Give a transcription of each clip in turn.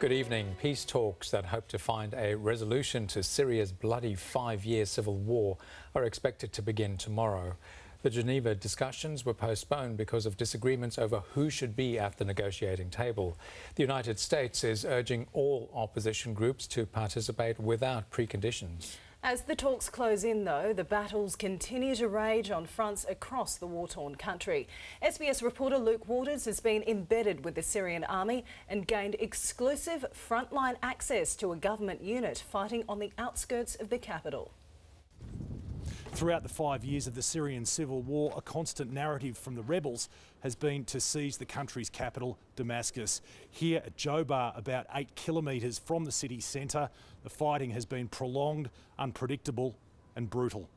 Good evening. Peace talks that hope to find a resolution to Syria's bloody 5-year civil war are expected to begin tomorrow. The Geneva discussions were postponed because of disagreements over who should be at the negotiating table. The United States is urging all opposition groups to participate without preconditions. As the talks close in, though, the battles continue to rage on fronts across the war-torn country. SBS reporter Luke Waters has been embedded with the Syrian army and gained exclusive frontline access to a government unit fighting on the outskirts of the capital. Throughout the 5 years of the Syrian civil war, a constant narrative from the rebels has been to seize the country's capital, Damascus. Here at Jobar, about 8 kilometres from the city centre, the fighting has been prolonged, unpredictable and brutal.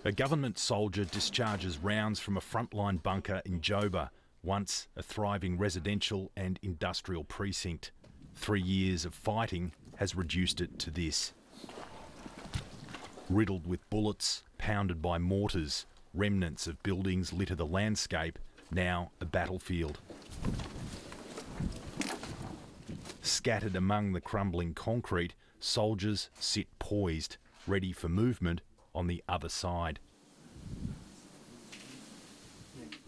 A government soldier discharges rounds from a frontline bunker in Jobar, once a thriving residential and industrial precinct. 3 years of fighting has reduced it to this. Riddled with bullets, pounded by mortars, remnants of buildings litter the landscape, now a battlefield. Scattered among the crumbling concrete, soldiers sit poised, ready for movement on the other side.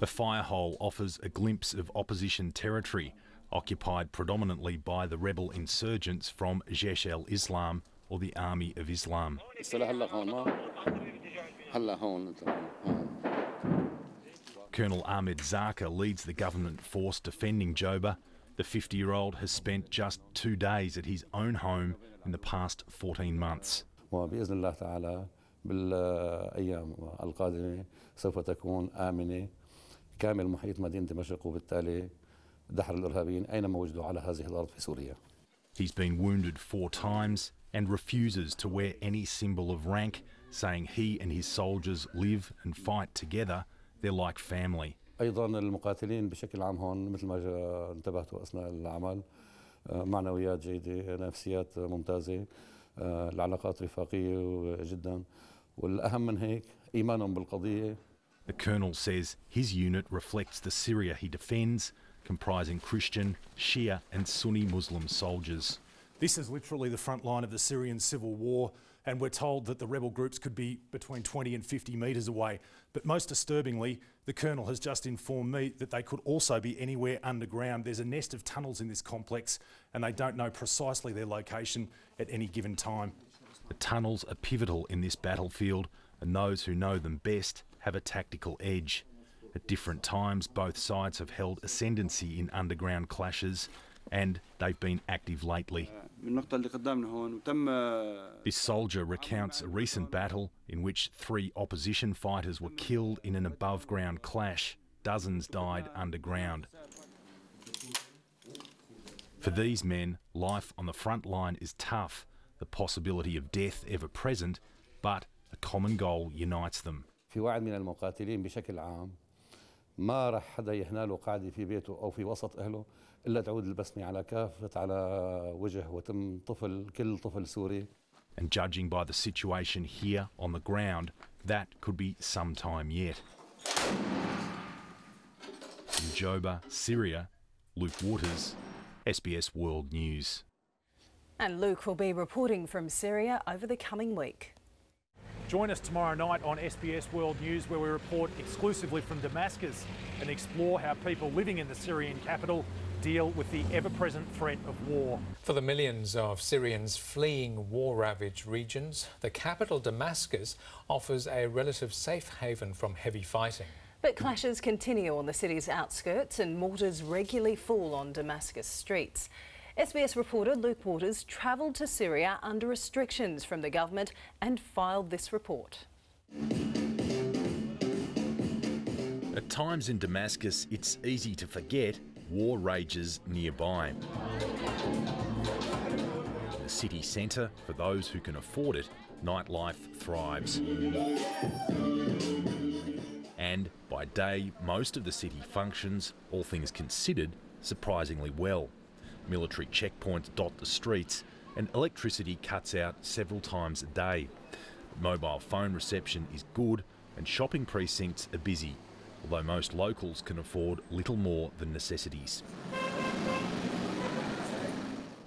A firehole offers a glimpse of opposition territory, occupied predominantly by the rebel insurgents from Jaish al-Islam, or the Army of Islam. Colonel Ahmed Zaka leads the government force defending Jobar. The 50-year-old has spent just 2 days at his own home in the past 14 months. وبإذن الله تعالى بالأيام القادمة سوف تكون آمنة كامل محيط مدينة دمشق وبالتالي دحر الإرهابيين أينما وجدوا على هذه الأرض في سوريا. He's been wounded 4 times and refuses to wear any symbol of rank, saying he and his soldiers live and fight together. They're like family. أيضا المقاتلين بشكل عام هون مثل ما انتبهتوا أثناء العمل معنويات جيدة، نفسيات ممتازة، العلاقات رفاقية جدا، والأهم من هيك إيمانهم بالقضية. The colonel says his unit reflects the Syria he defends, comprising Christian, Shia and Sunni Muslim soldiers. This is literally the front line of the Syrian civil war, and we're told that the rebel groups could be between 20 and 50 metres away. But most disturbingly, the colonel has just informed me that they could also be anywhere underground. There's a nest of tunnels in this complex, and they don't know precisely their location at any given time. The tunnels are pivotal in this battlefield, and those who know them best have a tactical edge. At different times, both sides have held ascendancy in underground clashes, and they've been active lately. This soldier recounts a recent battle in which 3 opposition fighters were killed in an above-ground clash. Dozens died underground. For these men, life on the front line is tough, the possibility of death ever present, but a common goal unites them. في واحد من المقاتلين بشكل عام ما راح حدا يهناله قاعدة في بيته أو في وسط أهله إلا تعود البسمة على وجه وتم كل طفل سوري. And judging by the situation here on the ground, that could be some time yet. In Jobar, Syria, Luke Waters, SBS World News. And Luke will be reporting from Syria over the coming week. Join us tomorrow night on SBS World News, where we report exclusively from Damascus and explore how people living in the Syrian capital deal with the ever-present threat of war. For the millions of Syrians fleeing war-ravaged regions, the capital Damascus offers a relative safe haven from heavy fighting. But clashes continue on the city's outskirts and mortars regularly fall on Damascus streets. SBS reporter Luke Waters travelled to Syria under restrictions from the government and filed this report. At times in Damascus, it's easy to forget war rages nearby. The city centre, for those who can afford it, nightlife thrives. And by day, most of the city functions, all things considered, surprisingly well. Military checkpoints dot the streets and electricity cuts out several times a day. Mobile phone reception is good and shopping precincts are busy, although most locals can afford little more than necessities.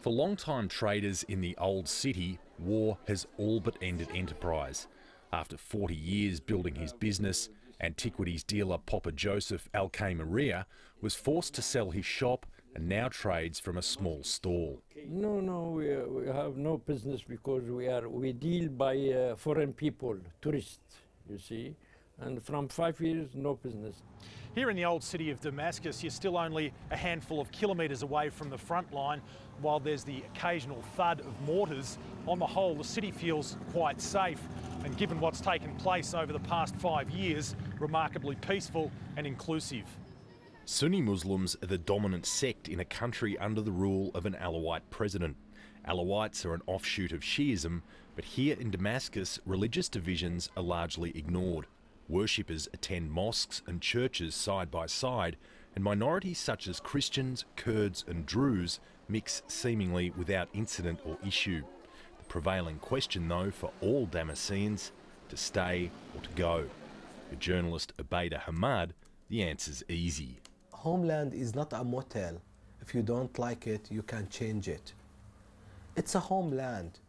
For long-time traders in the old city, war has all but ended enterprise. After 40 years building his business, antiquities dealer Papa Joseph Maria was forced to sell his shop and now trades from a small stall. No, we have no business because we deal by foreign people, tourists, you see, and from 5 years, no business. Here in the old city of Damascus, you're still only a handful of kilometres away from the front line. While there's the occasional thud of mortars, on the whole, the city feels quite safe. And given what's taken place over the past 5 years, remarkably peaceful and inclusive. Sunni Muslims are the dominant sect in a country under the rule of an Alawite president. Alawites are an offshoot of Shiism, but here in Damascus, religious divisions are largely ignored. Worshippers attend mosques and churches side by side, and minorities such as Christians, Kurds and Druze mix seemingly without incident or issue. The prevailing question, though, for all Damascenes, to stay or to go. For journalist Ubaida Hamad, the answer's easy. Homeland is not a motel. If you don't like it, you can change it. It's a homeland.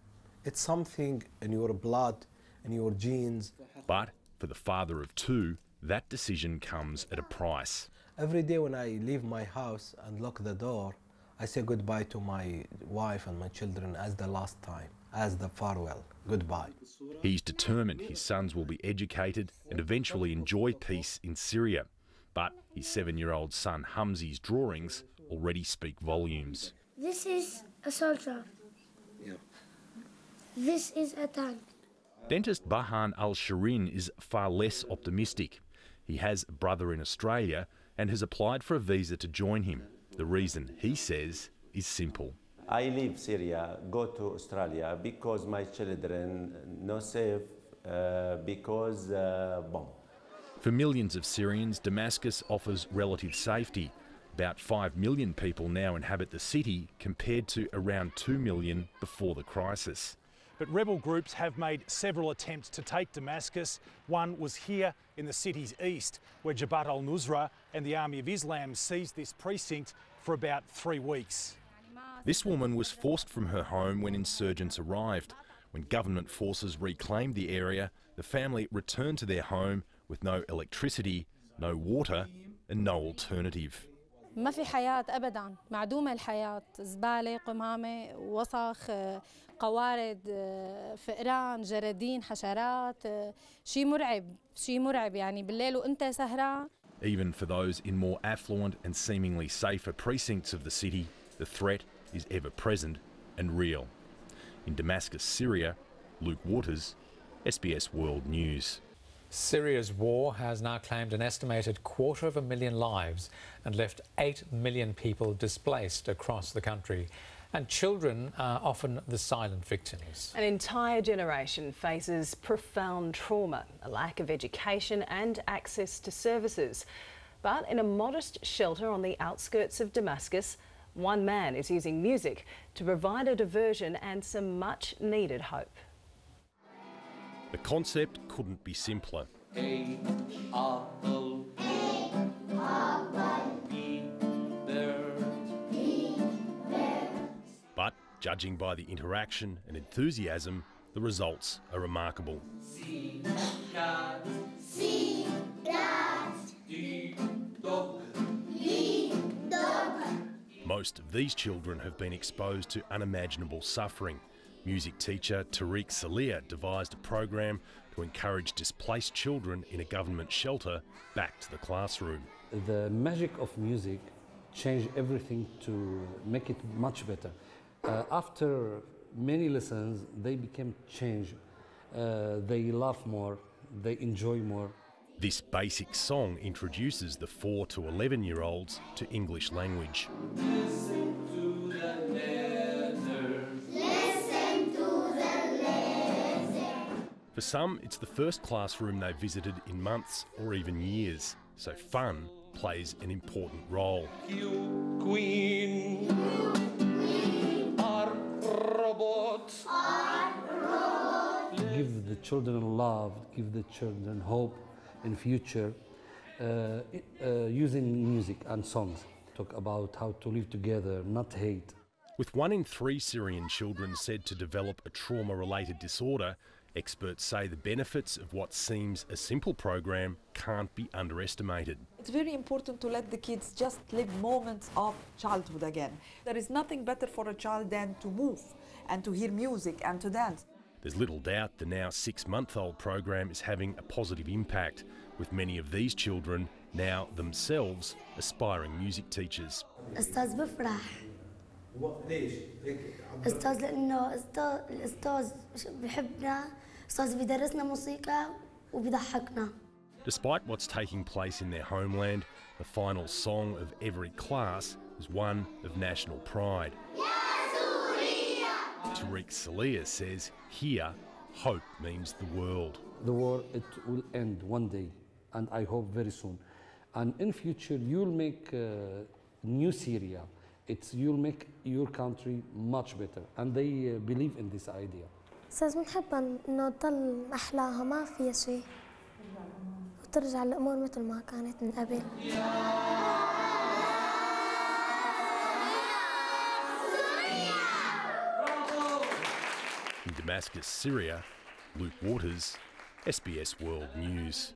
It's something in your blood, in your genes. But for the father of two, that decision comes at a price. Every day when I leave my house and lock the door, I say goodbye to my wife and my children as the last time, as the farewell, goodbye. He's determined his sons will be educated and eventually enjoy peace in Syria. But his 7-year-old son Hamzi's drawings already speak volumes. This is a soldier. Yeah. This is a tank. Dentist Bahan Al-Shirin is far less optimistic. He has a brother in Australia and has applied for a visa to join him. The reason, he says, is simple. I leave Syria, go to Australia because my children no safe because bomb. For millions of Syrians, Damascus offers relative safety. About 5 million people now inhabit the city compared to around 2 million before the crisis. But rebel groups have made several attempts to take Damascus. One was here in the city's east, where Jabhat al-Nusra and the Army of Islam seized this precinct for about 3 weeks. This woman was forced from her home when insurgents arrived. When government forces reclaimed the area, the family returned to their home with no electricity, no water and no alternative. ما في حياة أبداً، معدومة الحياة، زبالة، قمامة، وسخ، قوارض، فئران، جرادين، حشرات، شيء مرعب يعني بالليل وأنت سهران. Even for those in more affluent and seemingly safer precincts of the city, the threat is ever present and real. In Damascus, Syria, Luke Waters, SBS World News. Syria's war has now claimed an estimated 250,000 lives and left 8 million people displaced across the country. And children are often the silent victims. An entire generation faces profound trauma, a lack of education and access to services. But in a modest shelter on the outskirts of Damascus, one man is using music to provide a diversion and some much-needed hope. The concept couldn't be simpler. But judging by the interaction and enthusiasm, the results are remarkable. Most of these children have been exposed to unimaginable suffering. Music teacher Tariq Salia devised a program to encourage displaced children in a government shelter back to the classroom. The magic of music changed everything to make it much better. After many lessons, they became changed. They laugh more, they enjoy more. This basic song introduces the 4 to 11-year-olds to English language. For some, it's the first classroom they've visited in months or even years, so fun plays an important role. You, Queen, our robot. Give the children love, give the children hope in future, using music and songs. Talk about how to live together, not hate. With 1 in 3 Syrian children said to develop a trauma-related disorder, experts say the benefits of what seems a simple program can't be underestimated. It's very important to let the kids just live moments of childhood again. There is nothing better for a child than to move and to hear music and to dance. There's little doubt the now 6-month-old program is having a positive impact, with many of these children now themselves aspiring music teachers. أستاذ بفرح. أستاذ لأنه الأستاذ بحبنا، أستاذ بيدرسنا موسيقى وبيضحكنا. Despite what's taking place in their homeland, the final song of every class is one of national pride. Tariq Salih says here, hope means the world. The war, it will end one day, and I hope very soon. And in future, you'll make new Syria. You'll make your country much better, and they believe in this idea. أستاذ بنحب إنه تضل أحلاها ما فيها شيء وترجع الأمور مثل ما كانت من قبل. In Damascus, Syria, Luke Waters, SBS World News.